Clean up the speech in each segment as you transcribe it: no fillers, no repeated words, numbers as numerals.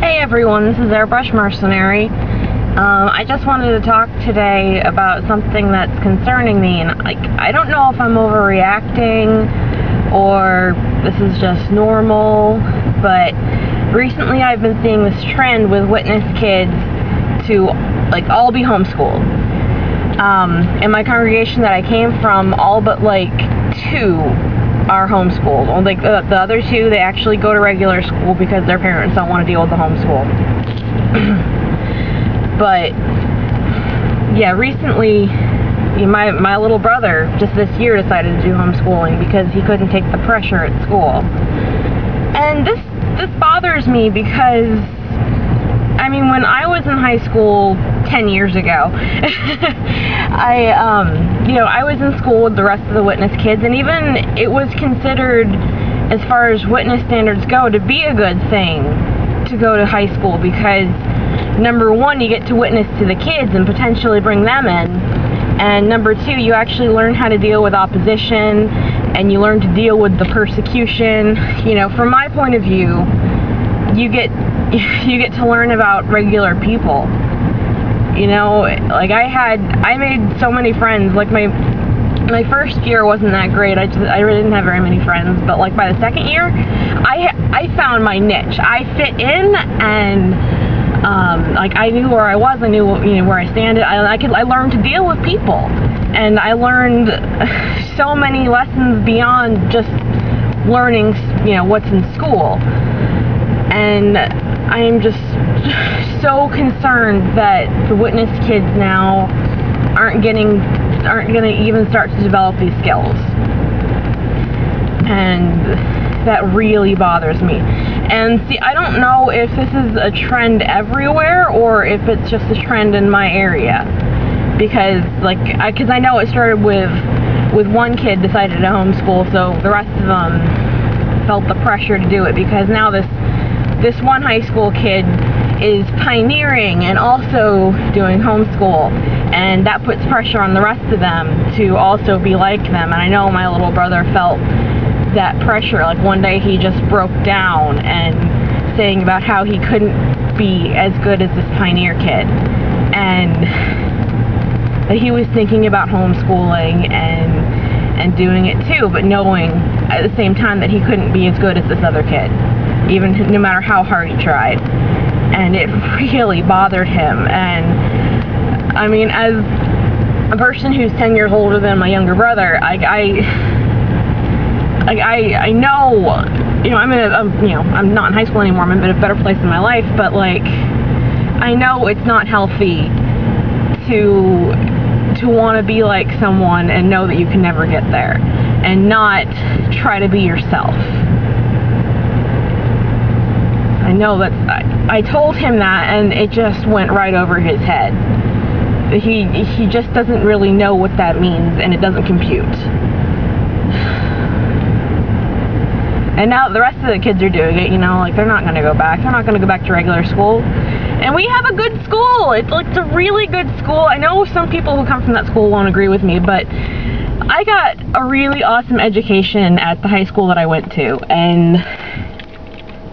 Hey everyone, this is Airbrush Mercenary. I just wanted to talk today about something that's concerning me, and I don't know if I'm overreacting or this is just normal, but recently I've been seeing this trend with witness kids to all be homeschooled. In my congregation that I came from, all but two are homeschooled. The other two, they actually go to regular school because their parents don't want to deal with the homeschool. But yeah, recently my little brother just this year decided to do homeschooling because he couldn't take the pressure at school. And this bothers me because when I was in high school 10 years ago, I was in school with the rest of the witness kids, and even it was considered, as far as witness standards go, to be a good thing to go to high school because, number one, you get to witness to the kids and potentially bring them in, and number two, you actually learn how to deal with opposition, and you learn to deal with the persecution. From my point of view, you get to learn about regular people. I made so many friends. My first year wasn't that great. I really didn't have very many friends. But by the second year, I found my niche. I fit in, and I knew where I was. I knew where I stand. I learned to deal with people, and I learned so many lessons beyond just learning what's in school. And I am just so concerned that the witness kids now aren't going to even start to develop these skills. And that really bothers me. And see, I don't know if this is a trend everywhere or if it's just a trend in my area. Because I know it started with one kid decided to homeschool, so the rest of them felt the pressure to do it because now this one high school kid is pioneering and also doing homeschool, and that puts pressure on the rest of them to also be like them. And I know my little brother felt that pressure. One day he just broke down and saying about how he couldn't be as good as this pioneer kid, and that he was thinking about homeschooling and doing it too, but knowing at the same time that he couldn't be as good as this other kid, even no matter how hard he tried. And it really bothered him. And as a person who's 10 years older than my younger brother, I know, I'm not in high school anymore. I'm in a better place in my life, but I know it's not healthy to want to be like someone and know that you can never get there and not try to be yourself. I know that I told him that, and it just went right over his head. He just doesn't really know what that means, and it doesn't compute. And now the rest of the kids are doing it, they're not going to go back. They're not going to go back to regular school. And we have a good school. It's a really good school. I know some people who come from that school won't agree with me, but I got a really awesome education at the high school that I went to, and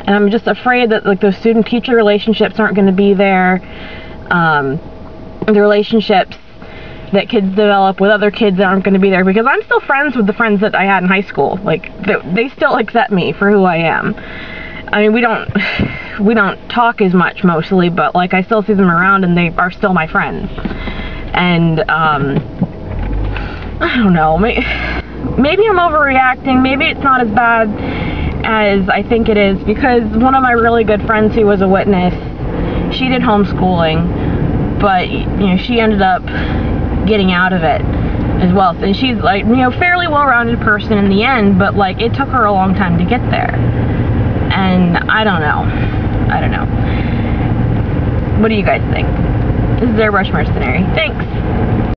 I'm just afraid that those student-teacher relationships aren't going to be there. The relationships that kids develop with other kids aren't going to be there, because I'm still friends with the friends that I had in high school. They still accept me for who I am. We don't talk as much mostly, but I still see them around, and they are still my friends. And I don't know, maybe I'm overreacting. Maybe it's not as bad as I think it is, because one of my really good friends who was a witness, she did homeschooling, but she ended up getting out of it as well, and she's fairly well-rounded person in the end, but it took her a long time to get there. And I don't know. What do you guys think? This is Airbrush Mercenary. Thanks.